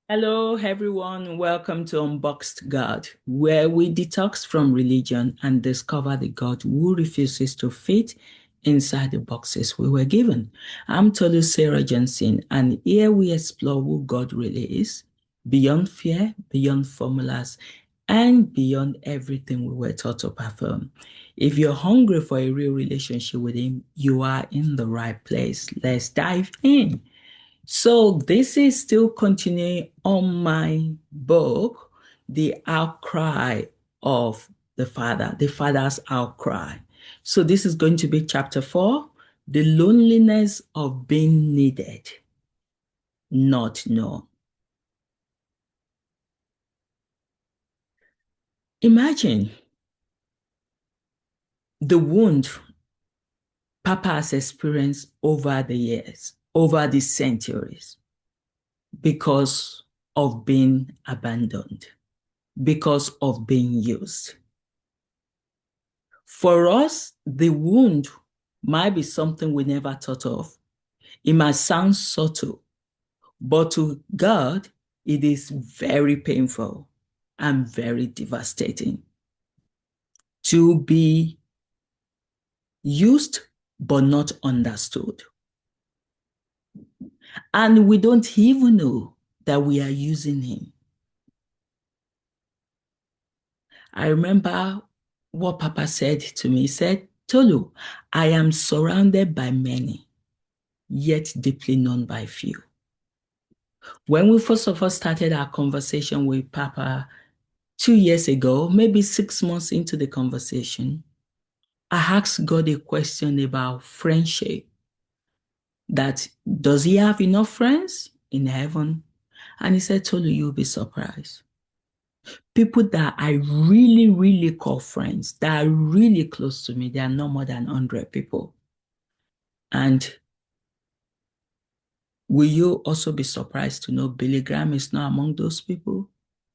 Hello, everyone. Welcome to Unboxed God, where we detox from religion and discover the God who refuses to fit inside the boxes we were given. I'm Tolu Sarah Johnson, and here we explore who God really is, beyond fear, beyond formulas, and beyond everything we were taught to perform. If you're hungry for a real relationship with Him, you are in the right place. Let's dive in. So this is still continuing on my book, The Outcry of the Father's Outcry. So this is going to be chapter 4, The Loneliness of Being Needed, Not Known. Imagine the wound Papa has experienced over the years, over the centuries, because of being abandoned, because of being used. For us, the wound might be something we never thought of. It might sound subtle, but to God, it is very painful and very devastating to be used but not understood. And we don't even know that we are using Him. I remember what Papa said to me. He said, Tolu, I am surrounded by many, yet deeply known by few. When we first of all started our conversation with Papa 2 years ago, maybe 6 months into the conversation, I asked God a question about friendship. That does He have enough friends in heaven? And He said, Tolu, you'll be surprised. People that I really, really call friends, that are really close to me, they are no more than 100 people. And will you also be surprised to know Billy Graham is not among those people?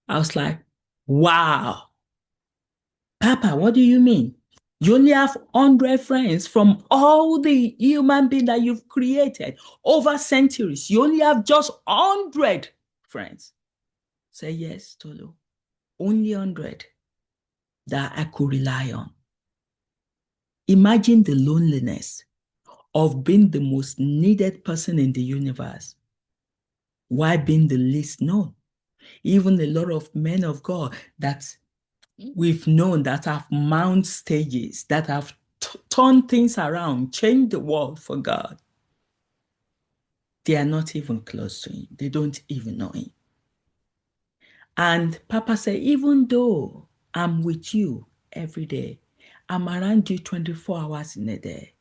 I was like, wow. Papa, what do you mean? You only have 100 friends from all the human beings that you've created over centuries. You only have just 100 friends. Say yes, Tolu. Only 100 that I could rely on. Imagine the loneliness of being the most needed person in the universe while being the least known. Even a lot of men of God that we've known that have mount stages, that have turned things around, changed the world for God. They are not even close to Him. They don't even know Him. And Papa said, even though I'm with you every day, I'm around you 24 hours in a day.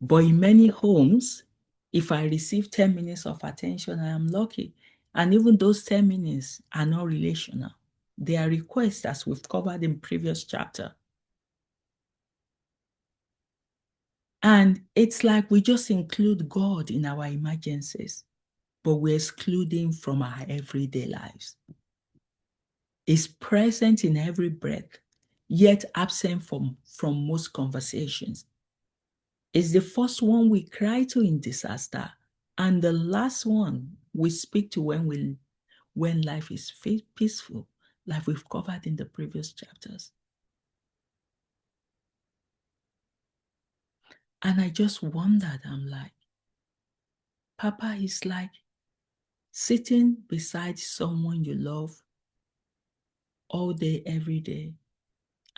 But in many homes, if I receive 10 minutes of attention, I am lucky. And even those 10 minutes are not relational. They are requests, as we've covered in previous chapter. And it's like we just include God in our emergencies, but we exclude Him from our everyday lives. He's present in every breath, yet absent from most conversations. It's the first one we cry to in disaster, and the last one we speak to when life is peaceful, like we've covered in the previous chapters. And I just wondered, I'm like, Papa is like sitting beside someone you love all day, every day,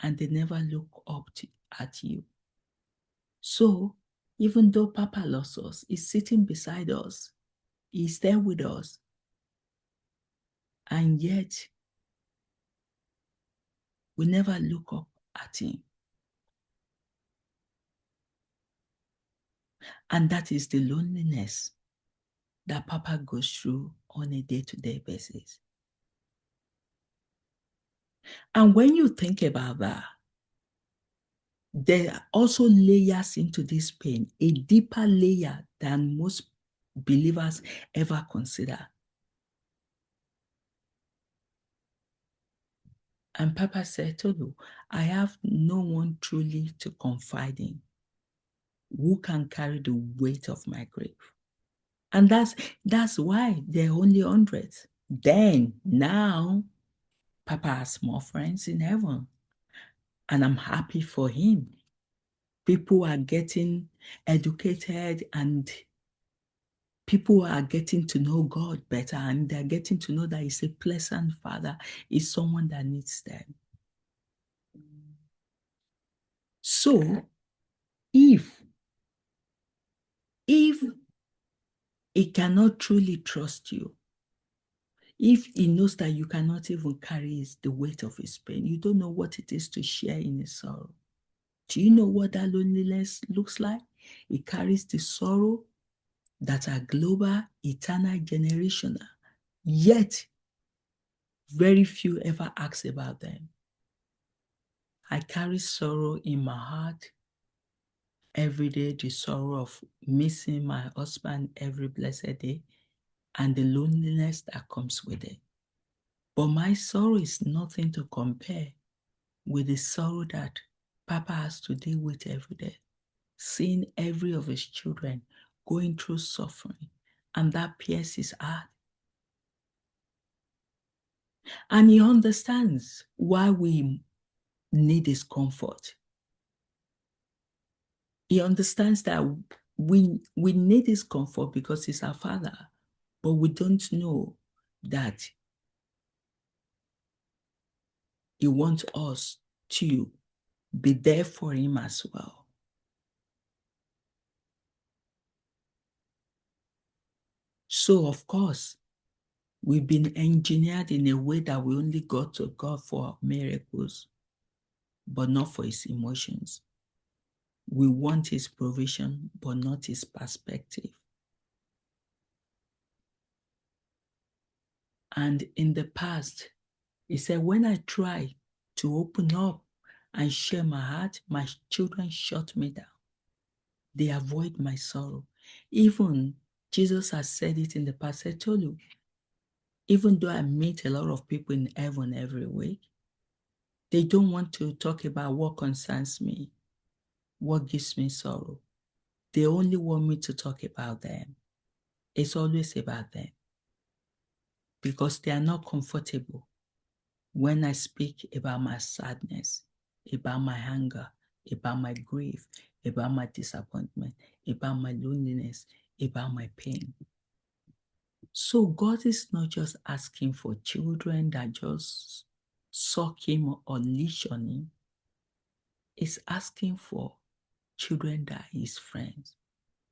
and they never look up at you. So even though Papa loves us, He's sitting beside us, He's there with us, and yet we never look up at Him. And that is the loneliness that Papa goes through on a day-to-day basis. And when you think about that, there are also layers into this pain, a deeper layer than most believers ever consider. And Papa said, Tolu, I have no one truly to confide in who can carry the weight of my grief. And that's why they're only hundreds. Then now Papa has more friends in heaven. And I'm happy for him. People are getting educated and people are getting to know God better, and they're getting to know that He's a pleasant Father, He's someone that needs them. So if He cannot truly trust you, if He knows that you cannot even carry the weight of His pain, you don't know what it is to share in His sorrow. Do you know what that loneliness looks like? It carries the sorrow that are global, eternal, generational. Yet, very few ever ask about them. I carry sorrow in my heart every day, the sorrow of missing my husband every blessed day, and the loneliness that comes with it. But my sorrow is nothing to compare with the sorrow that Papa has to deal with every day, seeing every of his children going through suffering, and that pierces his heart. And he understands why we need his comfort. He understands that we need his comfort because he's our Father, but we don't know that he wants us to be there for him as well. So, of course, we've been engineered in a way that we only go to God for miracles, but not for his emotions. We want his provision, but not his perspective. And in the past, he said, when I try to open up and share my heart, my children shut me down. They avoid my sorrow. Even Jesus has said it in the past. I told you, even though I meet a lot of people in heaven every week, they don't want to talk about what concerns me, what gives me sorrow. They only want me to talk about them. It's always about them because they are not comfortable when I speak about my sadness, about my anger, about my grief, about my disappointment, about my loneliness, about my pain. So God is not just asking for children that just suck him or leash on him. He's asking for children that are his friends,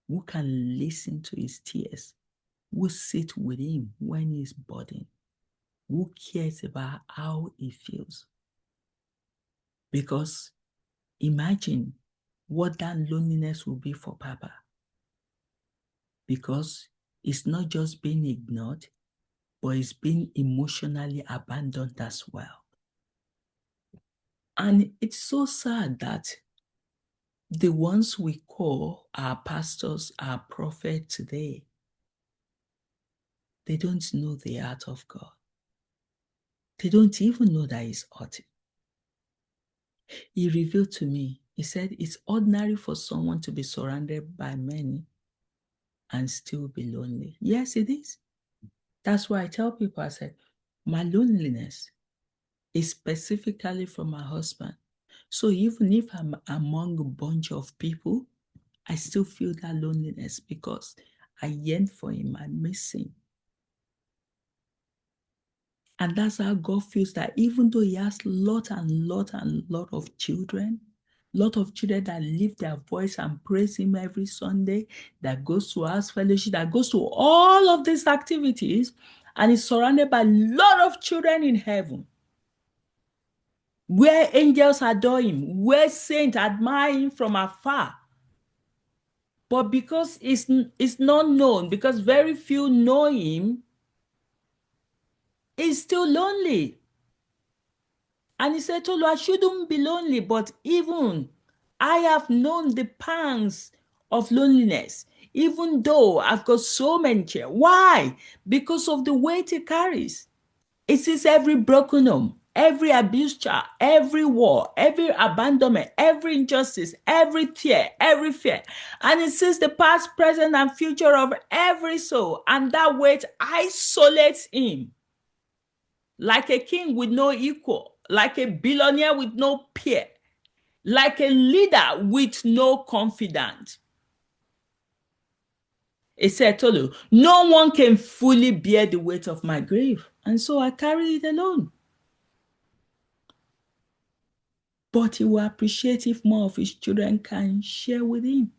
who can listen to his tears, who sit with him when he's burdened, who cares about how he feels. Because imagine what that loneliness will be for Papa. Because it's not just being ignored, but it's being emotionally abandoned as well. And it's so sad that the ones we call our pastors, our prophets today, they don't know the heart of God. They don't even know that he's hurting. He revealed to me, he said, it's ordinary for someone to be surrounded by many and still be lonely. Yes, it is. That's why I tell people, I said, my loneliness is specifically from my husband. So even if I'm among a bunch of people, I still feel that loneliness because I yearn for him, I miss him. And that's how God feels, that even though he has lot of children, lot of children that lift their voice and praise him every Sunday, that goes to house fellowship, that goes to all of these activities, and is surrounded by a lot of children in heaven, where angels adore him, where saints admire him from afar. But because it's not known, because very few know him, he's still lonely. And he said, Tolu, I shouldn't be lonely, but even I have known the pangs of loneliness, even though I've got so many children. Why? Because of the weight he carries. It is every broken home. every abuse child, every war, every abandonment, every injustice, every tear, every fear. And it sees the past, present, and future of every soul. And that weight isolates him like a king with no equal, like a billionaire with no peer, like a leader with no confidant. It said, Tolu, no one can fully bear the weight of my grief. And so I carry it alone. But he will appreciate if more of his children can share with him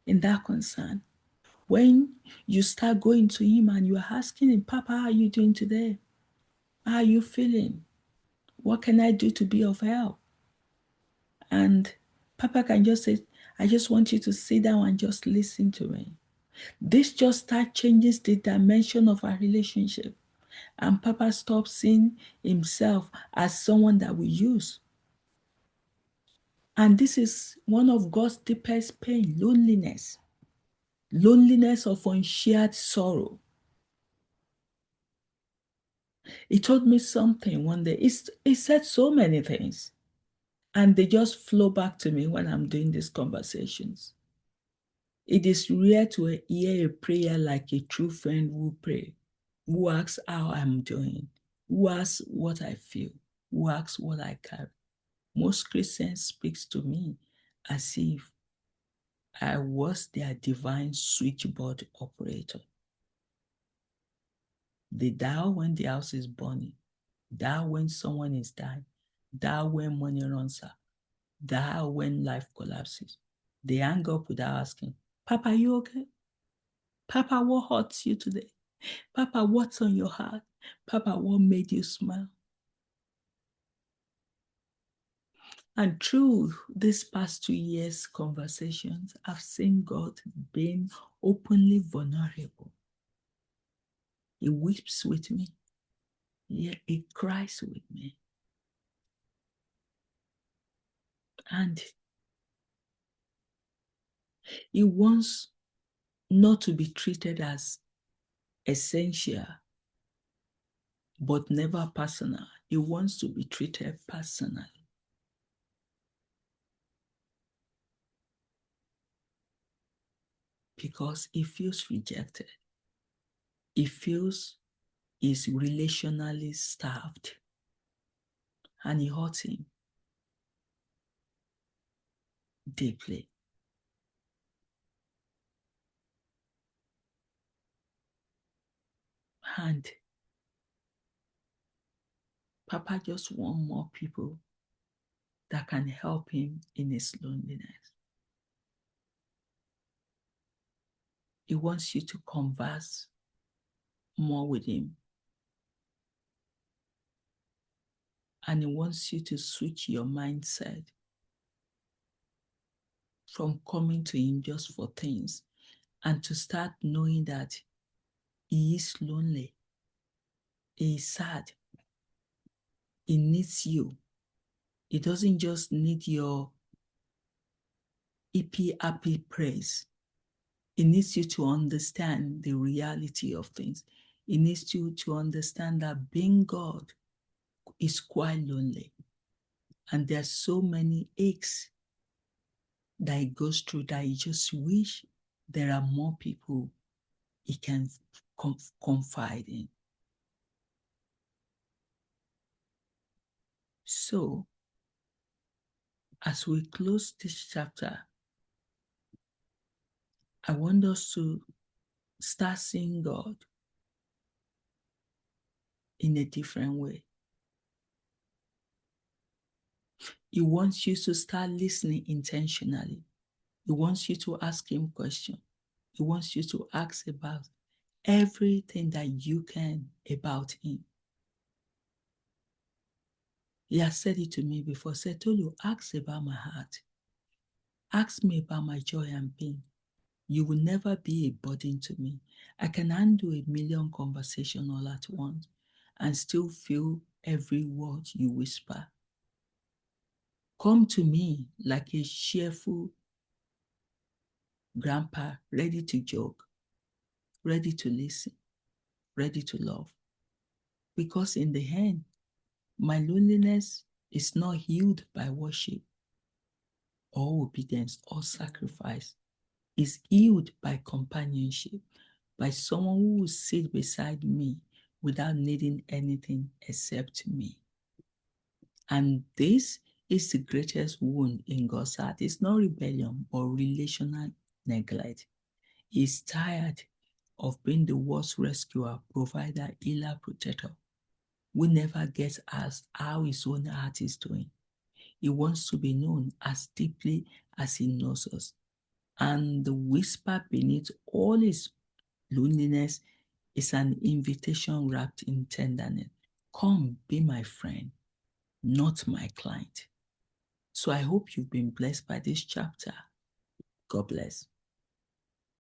in that concern. When you start going to him and you're asking him, Papa, how are you doing today? How are you feeling? What can I do to be of help? And Papa can just say, I just want you to sit down and just listen to me. This just start changes the dimension of our relationship. And Papa stops seeing himself as someone that we use. And this is one of God's deepest pain, loneliness. Loneliness of unshared sorrow. He told me something one day. He said so many things. And they just flow back to me when I'm doing these conversations. It is rare to hear a prayer like a true friend will pray, who asks how I'm doing, who asks what I feel, who asks what I carry. Most Christians speak to me as if I was their divine switchboard operator. They dial when the house is burning, dial when someone is dying, dial when money runs out, dial when life collapses. They hang up without asking, Papa, are you okay? Papa, what hurts you today? Papa, what's on your heart? Papa, what made you smile? And through these past 2 years' conversations, I've seen God being openly vulnerable. He weeps with me. Yeah, he cries with me. And he wants not to be treated as essential, but never personal. He wants to be treated personally. Because he feels rejected. He feels he's relationally starved. And it hurts him deeply. And Papa just wants more people that can help him in his loneliness. He wants you to converse more with him. And he wants you to switch your mindset from coming to him just for things and to start knowing that he is lonely. He is sad. He needs you. He doesn't just need your happy praise. He needs you to understand the reality of things. He needs you to understand that being God is quite lonely. And there's so many aches that he goes through that he just wish there are more people he can confide in. So, as we close this chapter, I want us to start seeing God in a different way. He wants you to start listening intentionally. He wants you to ask him questions. He wants you to ask about everything that you can about him. He has said it to me before. Said, Tolu, ask about my heart. Ask me about my joy and pain. You will never be a burden to me. I can handle a million conversations all at once and still feel every word you whisper. Come to me like a cheerful grandpa, ready to joke, ready to listen, ready to love. Because in the end, My loneliness is not healed by worship or obedience or sacrifice. It's healed by companionship, by someone who will sit beside me without needing anything except me. And this is the greatest wound in God's heart. It's not rebellion, but relational neglect. He's tired of being the worst rescuer, provider, healer, protector, who never gets asked how his own heart is doing. He wants to be known as deeply as he knows us. And the whisper beneath all his loneliness is an invitation wrapped in tenderness. Come, be my friend, not my client. So I hope you've been blessed by this chapter. God bless.